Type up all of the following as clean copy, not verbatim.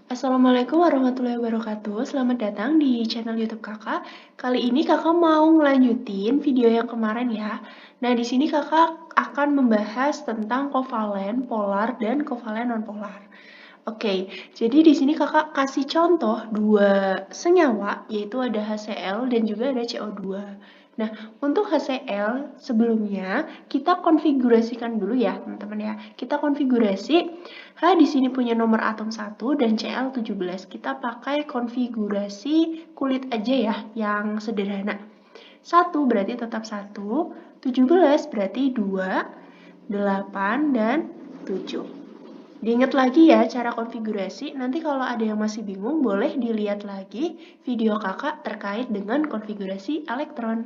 Assalamualaikum warahmatullahi wabarakatuh. Selamat datang di channel YouTube Kakak. Kali ini Kakak mau ngelanjutin video yang kemarin ya. Nah, di sini Kakak akan membahas tentang kovalen, polar, dan kovalen nonpolar. Oke, jadi di sini Kakak kasih contoh dua senyawa, yaitu ada HCl dan juga ada CO2. Nah, untuk HCl sebelumnya kita konfigurasikan dulu ya, teman-teman ya. Kita konfigurasi H di sini punya nomor atom 1 dan Cl 17. Kita pakai konfigurasi kulit aja ya, yang sederhana. 1 berarti tetap 1, 17 berarti 2, 8, dan 7. Diingat lagi ya cara konfigurasi, nanti kalau ada yang masih bingung boleh dilihat lagi video kakak terkait dengan konfigurasi elektron.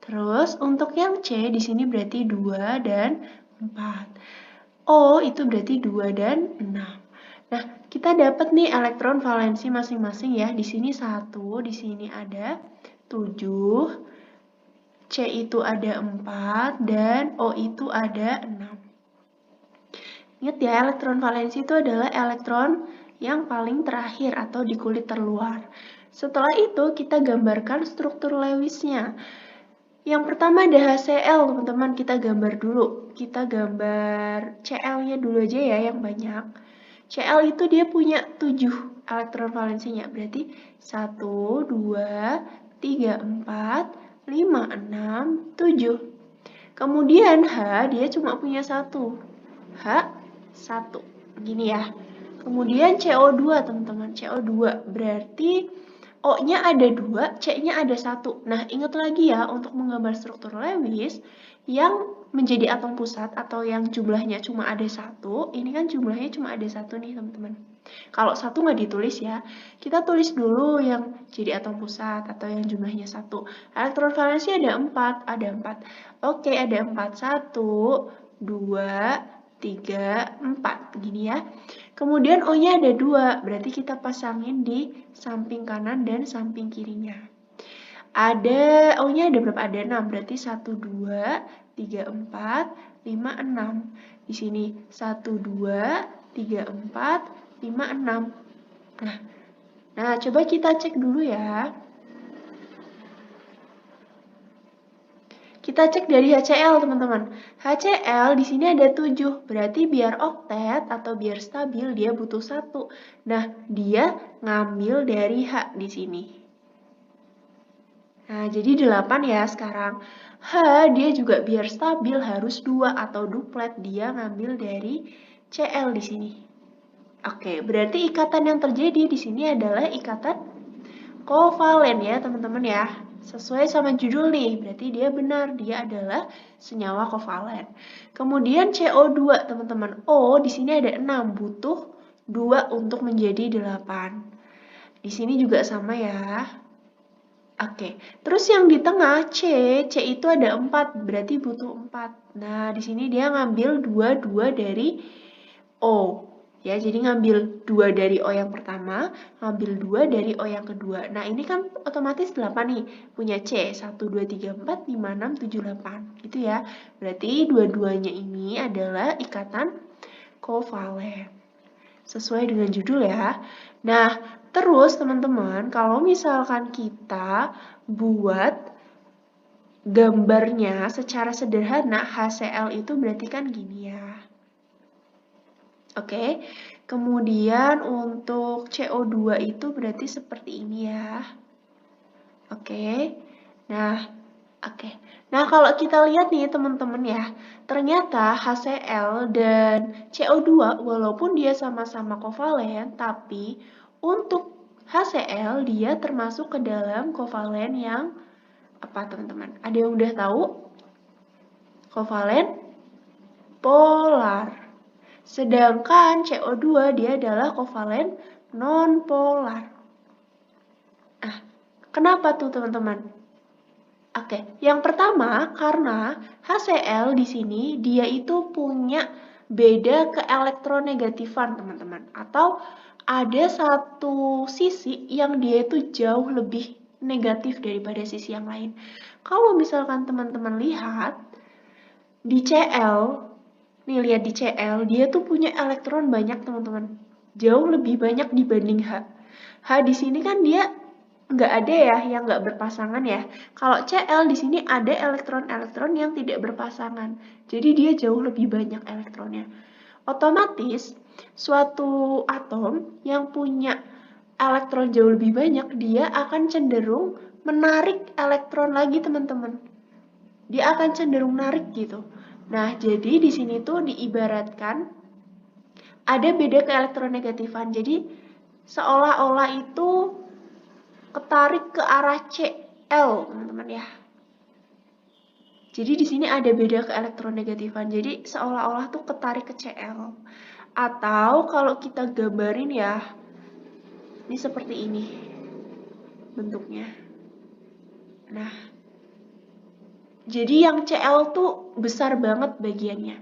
Terus untuk yang C di sini berarti 2 dan 4. O itu berarti 2 dan 6. Nah, kita dapat nih elektron valensi masing-masing ya. Di sini 1, di sini ada 7, C itu ada 4, dan O itu ada 6. Ingat ya, elektron valensi itu adalah elektron yang paling terakhir atau di kulit terluar. Setelah itu kita gambarkan struktur Lewisnya. Yang pertama ada HCl, teman-teman, kita gambar dulu. Kita gambar Cl-nya dulu aja ya yang banyak. Cl itu dia punya 7 elektron valensinya, berarti 1, 2, 3, 4, 5, 6, 7. Kemudian H dia cuma punya 1. H 1. Gini ya. Kemudian CO2, teman-teman. CO2 berarti O-nya ada 2, C-nya ada 1. Nah, ingat lagi ya, untuk menggambar struktur Lewis, yang menjadi atom pusat atau yang jumlahnya cuma ada 1, ini kan jumlahnya cuma ada 1 nih, teman-teman. Kalau 1 nggak ditulis ya, kita tulis dulu yang jadi atom pusat atau yang jumlahnya 1. Elektron valensi ada 4, ada 4. Oke, ada 4. 1, 2, 3, 4. Gini ya. Kemudian O-nya ada 2, berarti kita pasangin di samping kanan dan samping kirinya. O-nya ada berapa? Ada 6, berarti 1, 2, 3, 4, 5, 6. Di sini 1, 2, 3, 4, 5, 6. Nah, coba kita cek dulu ya. Kita cek dari HCl, teman-teman. HCl di sini ada 7, berarti biar oktet atau biar stabil dia butuh 1. Nah, dia ngambil dari H di sini. Nah, jadi 8 ya sekarang. H dia juga biar stabil harus 2 atau duplet, dia ngambil dari Cl di sini. Oke, berarti ikatan yang terjadi di sini adalah ikatan kovalen ya, teman-teman ya. Sesuai sama judul nih, berarti dia benar, dia adalah senyawa kovalen. Kemudian CO2, teman-teman. O di sini ada 6, butuh 2 untuk menjadi 8. Di sini juga sama ya. Oke, terus yang di tengah C itu ada 4, berarti butuh 4. Nah, di sini dia ngambil 2 dari O. Ya, jadi ngambil 2 dari O yang pertama, ngambil 2 dari O yang kedua. Nah, ini kan otomatis 8 nih. Punya C, 1, 2, 3, 4, 5, 6, 7, 8. Gitu ya. Berarti dua-duanya ini adalah ikatan kovalen. Sesuai dengan judul ya. Nah, terus teman-teman, kalau misalkan kita buat gambarnya secara sederhana, HCl itu berarti kan gini ya. Oke, kemudian untuk CO2 itu berarti seperti ini ya. Oke, nah, oke. Nah, kalau kita lihat nih teman-teman ya, ternyata HCl dan CO2 walaupun dia sama-sama kovalen, tapi untuk HCl dia termasuk ke dalam kovalen yang apa teman-teman? Ada yang udah tahu? Kovalen polar. Sedangkan CO2 dia adalah kovalen nonpolar. Nah, kenapa tuh teman-teman? Oke, yang pertama karena HCl di sini dia itu punya beda keelektronegatifan teman-teman. Atau ada satu sisi yang dia itu jauh lebih negatif daripada sisi yang lain. Kalau misalkan teman-teman lihat di Cl, nih lihat di Cl, dia tuh punya elektron banyak teman-teman. jauh lebih banyak dibanding H. H di sini kan dia nggak ada ya yang nggak berpasangan ya. Kalau Cl di sini ada elektron-elektron yang tidak berpasangan. Jadi dia jauh lebih banyak elektronnya. Otomatis suatu atom yang punya elektron jauh lebih banyak, dia akan cenderung menarik elektron lagi teman-teman. Dia akan cenderung narik gitu. Nah, jadi di sini tuh diibaratkan ada beda keelektronegatifan. Jadi seolah-olah itu ketarik ke arah Cl, teman-teman ya. Jadi di sini ada beda keelektronegatifan. Jadi seolah-olah tuh ketarik ke Cl. Atau kalau kita gambarin ya, ini seperti ini bentuknya. Nah, jadi yang Cl tuh besar banget bagiannya,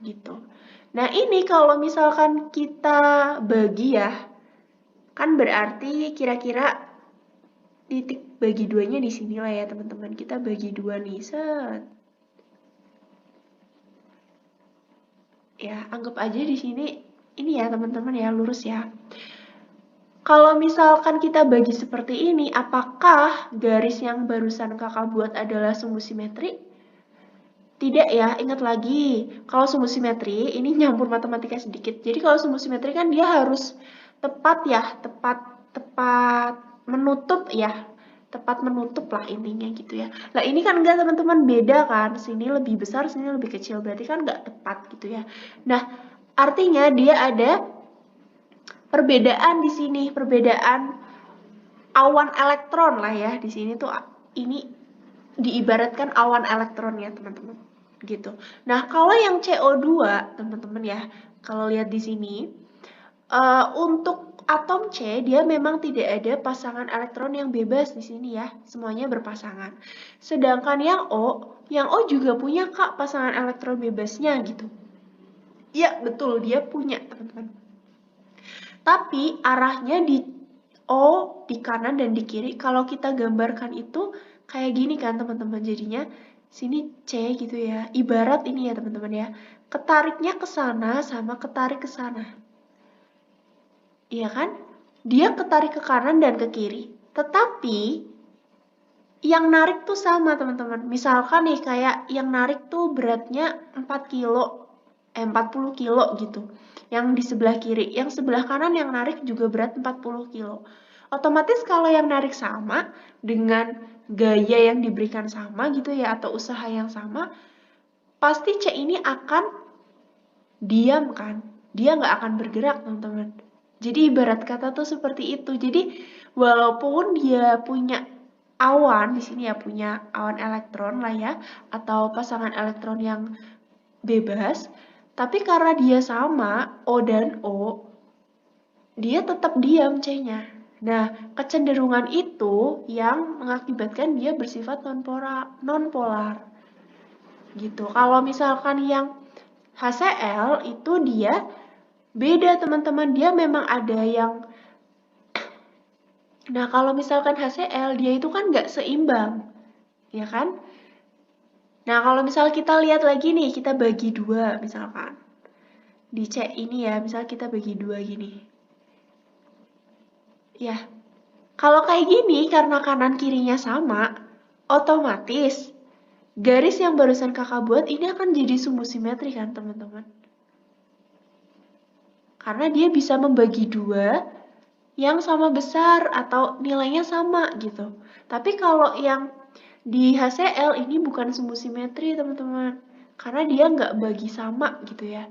gitu. Nah ini kalau misalkan kita bagi ya, kan berarti kira-kira titik bagi duanya di sini lah ya teman-teman. Kita bagi dua nih, set. Ya, anggap aja di sini ini ya teman-teman ya, lurus ya. Kalau misalkan kita bagi seperti ini, apakah garis yang barusan kakak buat adalah sumbu simetri? Tidak ya, ingat lagi, kalau sumbu simetri, ini nyampur matematika sedikit. Jadi kalau sumbu simetri kan dia harus tepat ya, tepat menutup ya, tepat menutup lah intinya gitu ya. Nah ini kan enggak teman-teman, beda kan, sini lebih besar, sini lebih kecil, berarti kan enggak tepat gitu ya. Nah artinya dia ada perbedaan di sini, perbedaan awan elektron lah ya. Di sini tuh ini diibaratkan awan elektron ya teman-teman, gitu. Nah kalau yang CO2 teman-teman ya, kalau lihat di sini untuk atom C dia memang tidak ada pasangan elektron yang bebas di sini ya, semuanya berpasangan. Sedangkan yang O juga punya kak pasangan elektron bebasnya gitu. Iya betul, dia punya teman-teman. Tapi arahnya di O di kanan dan di kiri. Kalau kita gambarkan itu kayak gini kan teman-teman, jadinya sini C gitu ya. Ibarat ini ya teman-teman ya, ketariknya ke sana sama ketarik ke sana. Iya kan? Dia ketarik ke kanan dan ke kiri. Tetapi yang narik tuh sama teman-teman. Misalkan nih kayak yang narik tuh beratnya 4 kilo, 40 kilo gitu. Yang di sebelah kiri, yang sebelah kanan yang narik juga berat 40 kilo. Otomatis kalau yang narik sama dengan gaya yang diberikan sama gitu ya, atau usaha yang sama, pasti C ini akan diam kan? Dia nggak akan bergerak teman-teman. Jadi ibarat kata tuh seperti itu. Jadi walaupun dia punya awan di sini ya, punya awan elektron lah ya, atau pasangan elektron yang bebas, tapi karena dia sama O dan O, dia tetap diam C-nya. Nah, kecenderungan itu yang mengakibatkan dia bersifat non-polar. Gitu. Kalau misalkan yang HCl itu dia beda teman-teman, dia memang ada yang, nah kalau misalkan HCl dia itu kan nggak seimbang, ya kan? Nah kalau misal kita lihat lagi nih, kita bagi dua misalkan, di C ini ya, misal kita bagi dua gini. Ya, kalau kayak gini karena kanan kirinya sama, otomatis garis yang barusan kakak buat ini akan jadi sumbu simetri kan teman-teman? Karena dia bisa membagi dua yang sama besar atau nilainya sama gitu. Tapi kalau yang di HCl ini bukan sumbu simetri teman-teman. Karena dia nggak bagi sama gitu ya.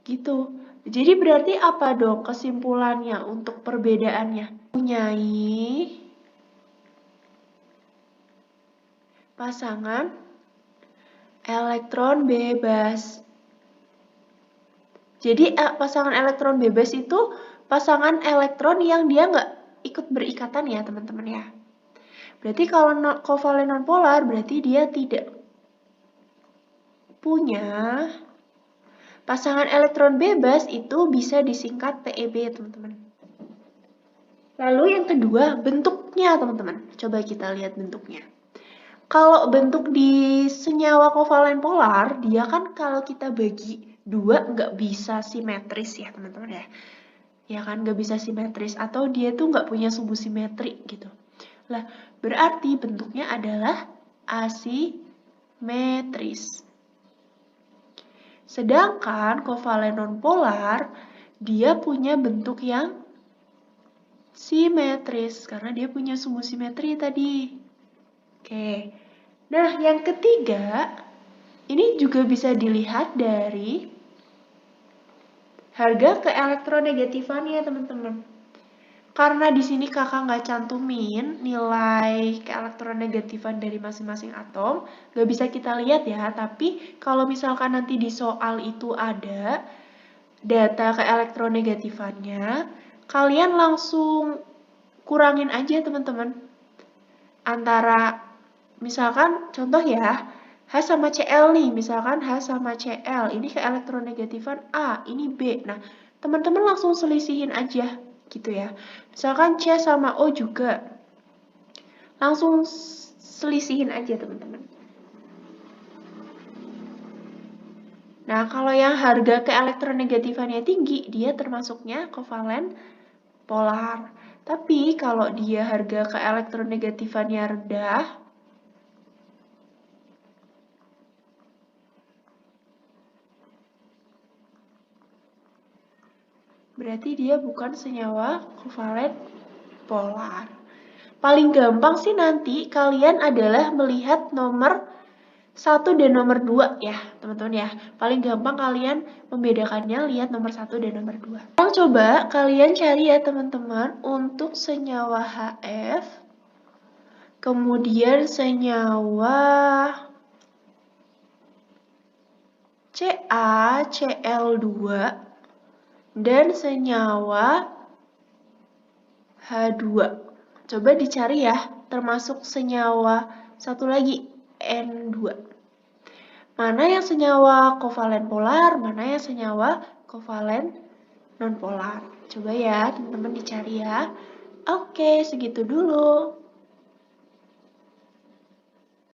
Gitu. Jadi berarti apa dong kesimpulannya untuk perbedaannya? Mempunyai pasangan elektron bebas. Jadi pasangan elektron bebas itu pasangan elektron yang dia nggak ikut berikatan ya teman-teman ya. Berarti kalau kovalen nonpolar berarti dia tidak punya pasangan elektron bebas, itu bisa disingkat PeB teman-teman. Lalu yang kedua bentuknya teman-teman. Coba kita lihat bentuknya. Kalau bentuk di senyawa kovalen polar, dia kan kalau kita bagi dua nggak bisa simetris ya teman-teman ya. ya kan, nggak bisa simetris, atau dia tuh nggak punya sumbu simetri gitu. Lah, berarti bentuknya adalah asimetris. Sedangkan kovalen nonpolar, dia punya bentuk yang simetris, karena dia punya sumbu simetri tadi. Oke, nah yang ketiga, ini juga bisa dilihat dari harga keelektronegatifannya teman-teman. Karena di sini kakak nggak cantumin nilai keelektronegatifan dari masing-masing atom, nggak bisa kita lihat ya. Tapi kalau misalkan nanti di soal itu ada data keelektronegatifannya, kalian langsung kurangin aja teman-teman. Antara, misalkan contoh ya, H sama Cl nih, misalkan H sama Cl, ini keelektronegatifan A, ini B. Nah, teman-teman langsung selisihin aja gitu ya. Misalkan C sama O juga, langsung selisihin aja teman-teman. Nah, kalau yang harga keelektronegatifannya tinggi, dia termasuknya kovalen polar. Tapi kalau dia harga keelektronegatifannya rendah, berarti dia bukan senyawa kovalen polar. Paling gampang sih nanti kalian adalah melihat nomor 1 dan nomor 2 ya, teman-teman ya. Paling gampang kalian membedakannya lihat nomor 1 dan nomor 2. Sekarang coba kalian cari ya teman-teman untuk senyawa HF, kemudian senyawa CaCl2, dan senyawa H2. Coba dicari ya, termasuk senyawa satu lagi, N2. Mana yang senyawa kovalen polar, mana yang senyawa kovalen nonpolar. Coba ya, teman-teman dicari ya. Oke, segitu dulu.